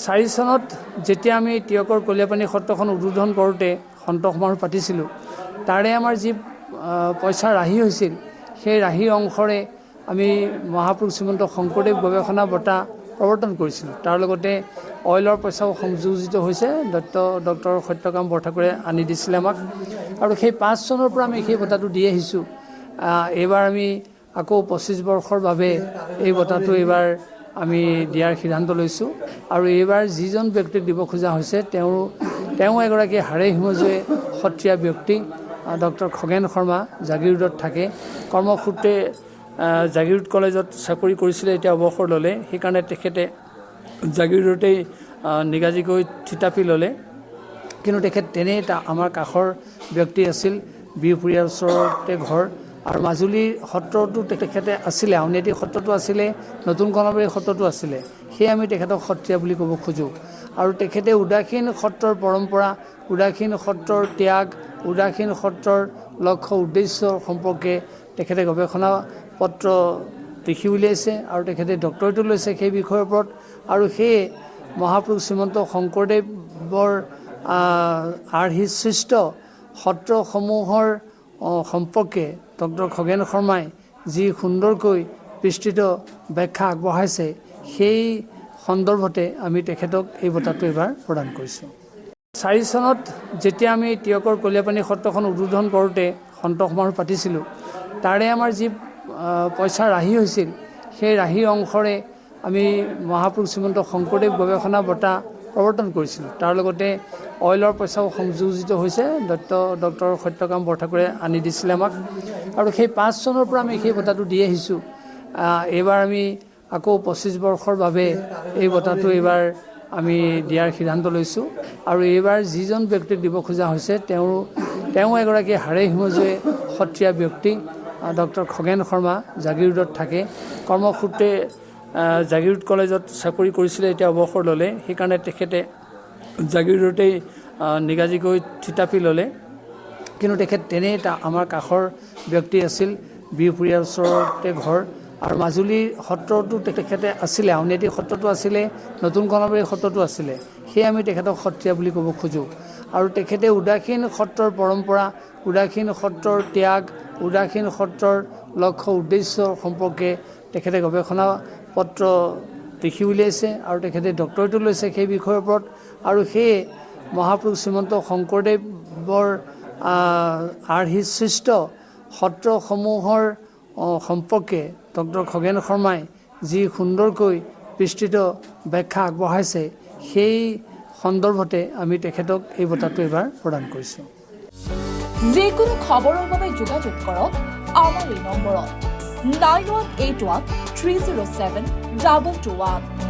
4 চনত যেতিয়া আমি টিয়কৰ কলীয়াপানী সত্ৰখন উদ্বোধন কৰোঁতে সন্ত সমাৰোহ পাতিছিলোঁ, তাৰে আমাৰ যি পইচা ৰাহি হৈছিল, সেই ৰাহি অংশৰে আমি মহাপুৰুষ শ্ৰীমন্ত শংকৰদেৱ গৱেষণা বঁটা প্ৰৱৰ্তন কৰিছিলোঁ। তাৰ লগতে অইলৰ পইচাও সংযোজিত হৈছে, ডক্টৰ সত্যকাম বৰঠাকুৰে আনি দিছিলে আমাক, আৰু সেই 5 চনৰ পৰা আমি সেই বঁটাটো দি আহিছোঁ। এইবাৰ আমি আকৌ 25 বৰ্ষৰ বাবে এই বঁটাটো এইবাৰ আমি দিয়াৰ সিদ্ধান্ত লৈছোঁ। আৰু এইবাৰ যিজন ব্যক্তিক দিব খোজা হৈছে তেওঁ এগৰাকী হাড়ে হিমজুৱে সত্ৰীয়া ব্যক্তি, ডক্টৰ খগেন শৰ্মা, জাগিৰোডত থাকে। কৰ্মসূত্ৰে জাগিৰোড কলেজত চাকৰি কৰিছিলে, এতিয়া অৱসৰ ল'লে। সেইকাৰণে তেখেতে জাগিৰোডতেই নিগাজিকৈ থিতাপি ল'লে। কিন্তু তেখেত তেনেই আমাৰ কাষৰ ব্যক্তি আছিল, বিহপুৰীয়াৰ ওচৰতে ঘৰ। আৰু মাজুলীৰ সত্ৰতো তেখেতে আছিলে, আউনীআটী সত্ৰতো আছিলে, নতুন কমলাবাৰী সত্ৰতো আছিলে। সেয়ে আমি তেখেতক সত্ৰীয়া বুলি ক'ব খোজোঁ। আৰু তেখেতে উদাসীন সত্ৰৰ পৰম্পৰা, উদাসীন সত্ৰৰ ত্যাগ, উদাসীন সত্ৰৰ লক্ষ্য উদ্দেশ্য সম্পৰ্কে তেখেতে গৱেষণা পত্ৰ লিখি উলিয়াইছে, আৰু তেখেতে ডক্টৰেটো লৈছে সেই বিষয়ৰ ওপৰত। আৰু সেয়ে মহাপুৰুষ শ্ৰীমন্ত শংকৰদেৱৰ আৰ্হিসৃষ্ট সত্ৰসমূহৰ সম্পৰ্কে ডক্টৰ খগেন শৰ্মাই যি সুন্দৰকৈ বিস্তৃত ব্যাখ্যা আগবঢ়াইছে, সেই সন্দৰ্ভতে আমি তেখেতক এই বঁটাটো এইবাৰ প্ৰদান কৰিছোঁ। 4 চনত যেতিয়া আমি টিয়কৰ কলীয়াপানী সত্ৰখন উদ্বোধন কৰোঁতে সন্ত সমাৰোহ পাতিছিলোঁ, তাৰে আমাৰ যি পইচা ৰাহি হৈছিল, সেই ৰাহি অংশৰে আমি মহাপুৰুষ শ্ৰীমন্ত শংকৰদেৱ গৱেষণা বঁটা প্ৰৱৰ্তন কৰিছিলোঁ। তাৰ লগতে অইলৰ পইচাও সংযোজিত হৈছে, ডক্টৰ সত্যকাম বৰঠাকুৰে আনি দিছিলে আমাক, আৰু সেই 5 চনৰ পৰা আমি সেই বঁটাটো দি আহিছোঁ। এইবাৰ আমি আকৌ 25 বৰ্ষৰ বাবে এই বঁটাটো এইবাৰ আমি দিয়াৰ সিদ্ধান্ত লৈছোঁ। আৰু এইবাৰ যিজন ব্যক্তিক দিব খোজা হৈছে তেওঁ এগৰাকী হাড়ে হিমজুৱে সত্ৰীয়া ব্যক্তি, ডক্টৰ খগেন শৰ্মা, জাগিৰোডত থাকে। কৰ্মসূত্ৰে জাগিৰোড কলেজত চাকৰি কৰিছিলে, এতিয়া অৱসৰ ল'লে। সেইকাৰণে তেখেতে জাগিৰোডতেই নিগাজিকৈ থিতাপি ল'লে। কিন্তু তেখেত তেনেই আমাৰ কাষৰ ব্যক্তি আছিল, বিহপুৰীয়াৰ ওচৰতে ঘৰ। আৰু মাজুলীৰ সত্ৰতো তেখেতে আছিলে, আউনীআটী সত্ৰতো আছিলে, নতুন কমলাবাৰী সত্ৰতো আছিলে। সেয়ে আমি তেখেতক সত্ৰীয়া বুলি ক'ব খোজোঁ। আৰু তেখেতে উদাসীন সত্ৰৰ পৰম্পৰা, উদাসীন সত্ৰৰ ত্যাগ, উদাসীন সত্ৰৰ লক্ষ্য উদ্দেশ্য সম্পৰ্কে তেখেতে গৱেষণা পত্ৰ লিখি উলিয়াইছে, আৰু তেখেতে ডক্টৰেটো লৈছে সেই বিষয়ৰ ওপৰত। আৰু সেয়ে মহাপুৰুষ শ্ৰীমন্ত শংকৰদেৱৰ আৰ্হিসৃষ্ট সত্ৰসমূহৰ সম্পৰ্কে ডক্টৰ খগেন শৰ্মাই যি সুন্দৰকৈ বিস্তৃত ব্যাখ্যা আগবঢ়াইছে, সেই সন্দৰ্ভতে আমি তেখেতক এই বঁটাটো এইবাৰ প্ৰদান কৰিছোঁ। যিকোনো খবৰৰ বাবে যোগাযোগ কৰক আমাৰ এই নম্বৰত 9181 307 2221।